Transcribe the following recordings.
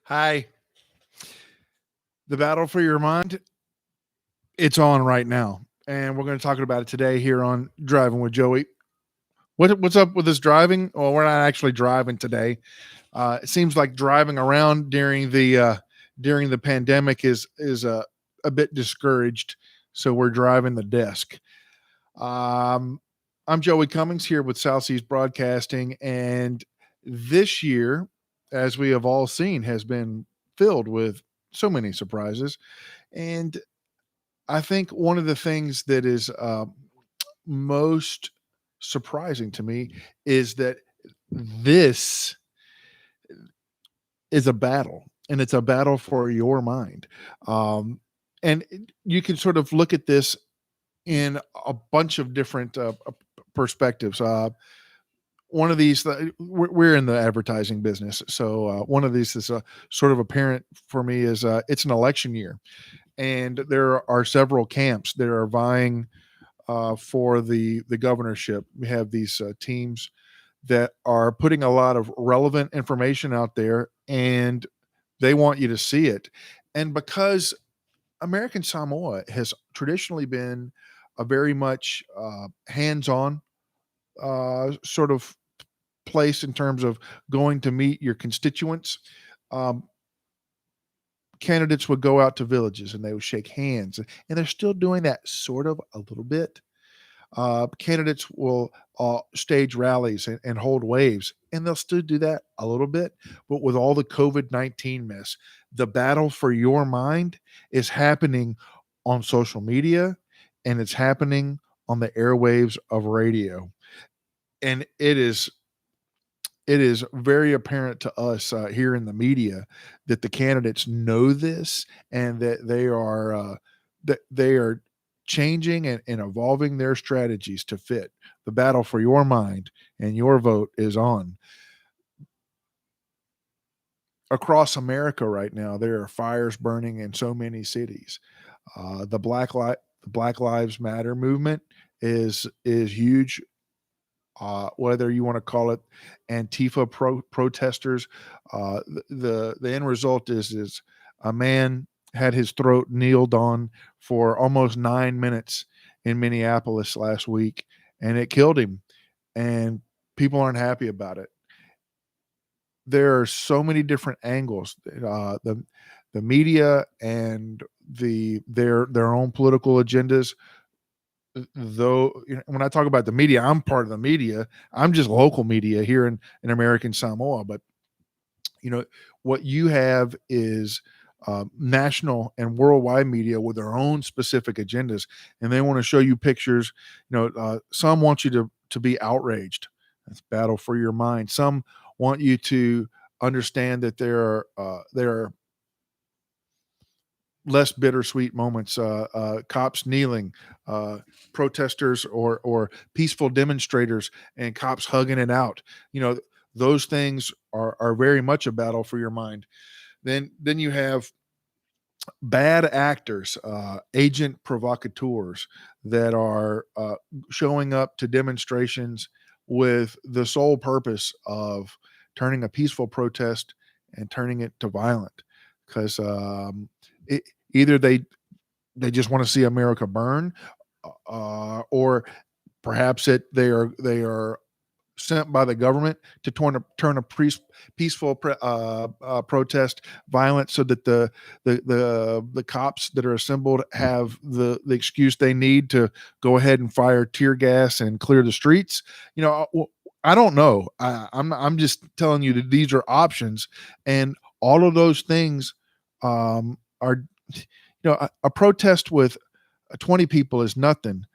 Hi. The battle for your mind, it's on right now. And we're going to talk about it today here on Driving with Joey. What's up with this driving? Well, we're not actually driving today. It seems like driving around during the pandemic is a bit discouraged. So we're driving the desk. Um, I'm Joey Cummings here with South Seas Broadcasting, and this year, as we have all seen, has been filled with so many surprises. And I think one of the things that is most surprising to me is that this is a battle, and it's a battle for your mind. Um, and you can sort of look at this in a bunch of different perspectives. One of these, we're in the advertising business. So one of these is sort of apparent for me is it's an election year, and there are several camps that are vying for the governorship. We have these teams that are putting a lot of relevant information out there, and they want you to see it. And because American Samoa has traditionally been a very much hands-on sort of place in terms of going to meet your constituents. Um, Candidates would go out to villages and they would shake hands, and they're still doing that sort of a little bit. Candidates will stage rallies and hold waves, and they'll still do that a little bit. But with all the COVID-19 mess, the battle for your mind is happening on social media, and it's happening on the airwaves of radio. And it is very apparent to us here in the media that the candidates know this, and that they are changing and evolving their strategies to fit. The battle for your mind and your vote is on. Across America right now, there are fires burning in so many cities. The Black Lives Matter movement is huge. Whether you want to call it Antifa protesters, the end result is a man had his throat kneeled on for almost 9 minutes in Minneapolis last week, and it killed him. And people aren't happy about it. There are so many different angles. The media and their own political agendas, though, when I talk about the media, I'm part of the media. I'm just local media here in American Samoa. But you know what you have is national and worldwide media with their own specific agendas, and they want to show you pictures. Some want you to be outraged. That's battle for your mind. Some want you to understand that there are less bittersweet moments, cops kneeling, uh, protesters or peaceful demonstrators, and cops hugging it out. You know, those things are very much a battle for your mind. Then you have bad actors, agent provocateurs that are showing up to demonstrations with the sole purpose of turning a peaceful protest and turning it to violent. Because it, either they just want to see America burn, or perhaps they are sent by the government to turn a peaceful protest violent, so that the cops that are assembled have the excuse they need to go ahead and fire tear gas and clear the streets. I don't know. I'm just telling you that these are options, and all of those things are, a protest with 20 people is nothing.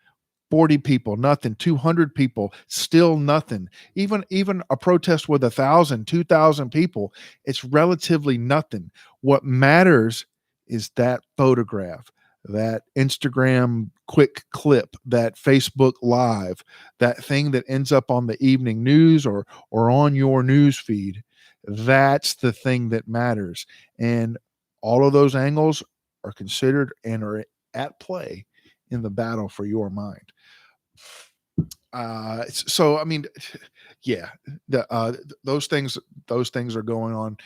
40 people, nothing. 200 people, still nothing. Even a protest with 1,000, 2,000 people, it's relatively nothing. What matters is that photograph, that Instagram quick clip, that Facebook live, that thing that ends up on the evening news or on your news feed. That's the thing that matters. And all of those angles are considered and are at play in the battle for your mind. So I mean, yeah, those things are going on.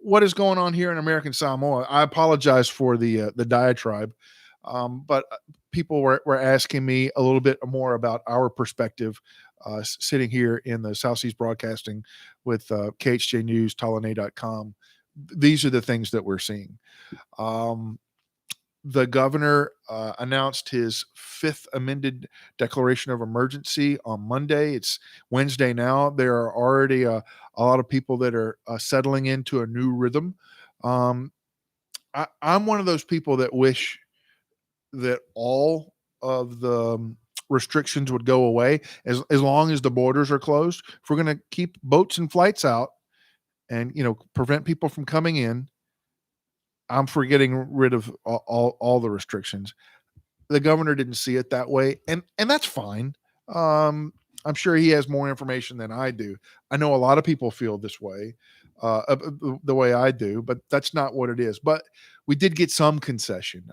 What is going on here in American Samoa? I apologize for the diatribe, but people were asking me a little bit more about our perspective, sitting here in the South Seas Broadcasting with KHJ News, Talane.com. These are the things that we're seeing. Um, the governor announced his fifth amended declaration of emergency on Monday. It's Wednesday now. There are already a lot of people that are settling into a new rhythm. Um, I'm one of those people that wish that all of the restrictions would go away as long as the borders are closed. If we're going to keep boats and flights out and prevent people from coming in, I'm for getting rid of all the restrictions. The governor didn't see it that way, and that's fine. Um, I'm sure he has more information than I do. I know a lot of people feel this way, the way I do, but that's not what it is. But we did get some concession.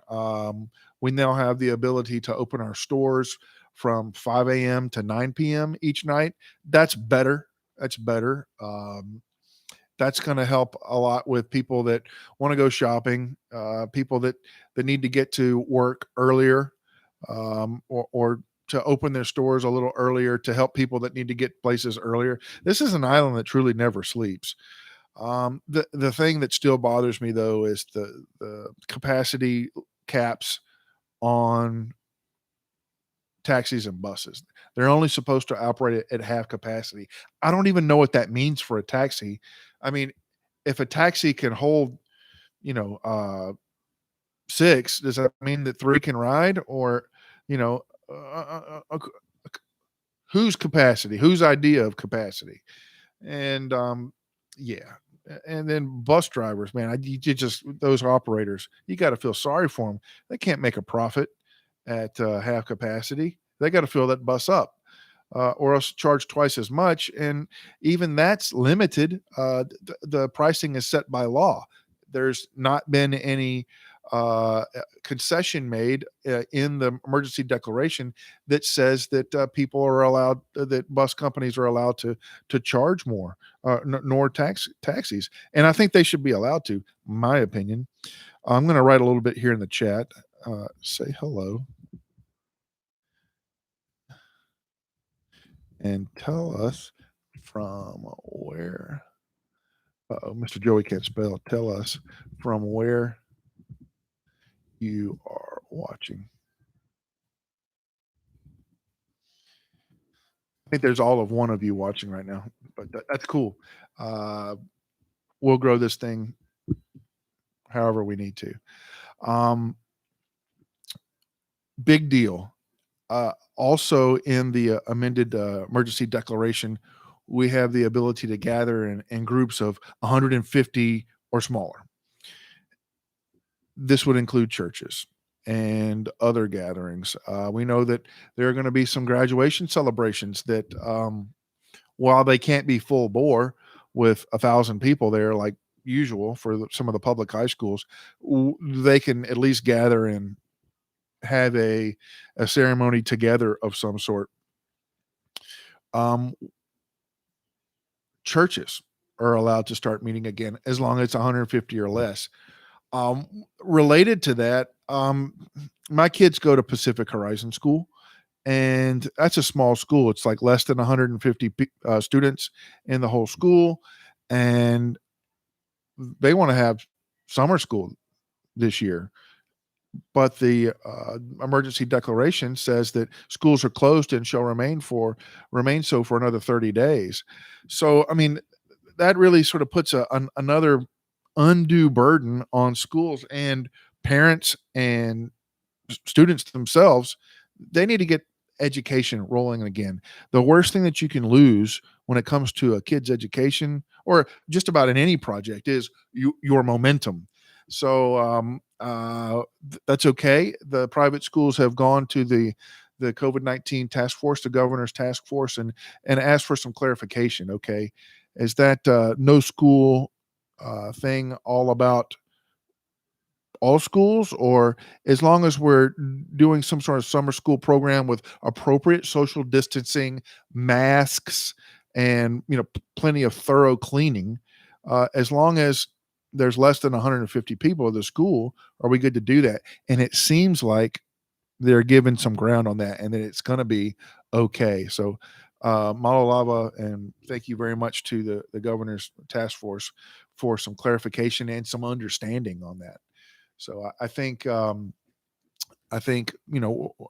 We now have the ability to open our stores from 5 a.m. to 9 p.m. each night. That's better. That's better. That's going to help a lot with people that want to go shopping, people that need to get to work earlier, or to open their stores a little earlier to help people that need to get places earlier. This is an island that truly never sleeps. The thing that still bothers me though is the capacity caps on taxis and buses. They're only supposed to operate at half capacity. I don't even know what that means for a taxi. I mean, if a taxi can hold, you know, six, does that mean that three can ride? Or, you know, uh, uh, uh, uh, whose capacity? Whose idea of capacity? And yeah. And then bus drivers, man, you just those operators, you got to feel sorry for them. They can't make a profit at half capacity. They got to fill that bus up, or else charge twice as much. And even that's limited. The pricing is set by law. There's not been any concession made in the emergency declaration that says that people are allowed, that bus companies are allowed to charge more, nor taxis. And I think they should be allowed to, my opinion. I'm going to write a little bit here in the chat. Say hello and tell us from where. Mr. Joey can't spell. Tell us from where you are watching. I think there's all of one of you watching right now, but that's cool. Uh, we'll grow this thing however we need to. Um, Big deal. Also, in the amended emergency declaration, we have the ability to gather in groups of 150 or smaller. This would include churches and other gatherings. We know that there are going to be some graduation celebrations that, while they can't be full bore with 1,000 people there, like usual for some of the public high schools, they can at least gather and have a ceremony together of some sort. Um, Churches are allowed to start meeting again as long as it's 150 or less. Related to that, my kids go to Pacific Horizon School, and that's a small school. It's like less than 150 students in the whole school, and they want to have summer school this year. But the emergency declaration says that schools are closed and shall remain so for another 30 days. So, I mean, that really sort of puts another undue burden on schools and parents and students themselves. They need to get education rolling again. The worst thing that you can lose when it comes to a kid's education, or just about in any project, is your momentum. So that's okay. The private schools have gone to the COVID-19 task force, the governor's task force, and asked for some clarification. Okay, is that no school thing all about all schools, or as long as we're doing some sort of summer school program with appropriate social distancing, masks, and plenty of thorough cleaning, as long as there's less than 150 people at the school, are we good to do that? And it seems like they're giving some ground on that, and that it's going to be okay. So, Malalava, and thank you very much to the governor's task force for some clarification and some understanding on that. So, I think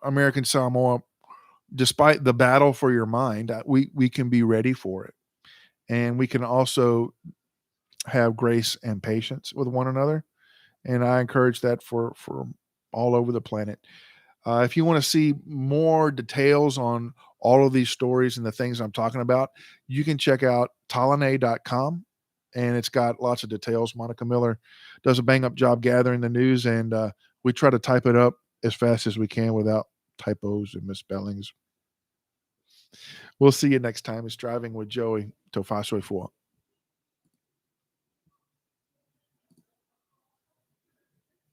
American Samoa, despite the battle for your mind, we can be ready for it, and we can also have grace and patience with one another. And I encourage that for all over the planet. If you want to see more details on all of these stories and the things I'm talking about, you can check out talane.com, and it's got lots of details. Monica Miller does a bang up job gathering the news, and we try to type it up as fast as we can without typos and misspellings. We'll see you next time. It's Driving with Joey Tofaso 4.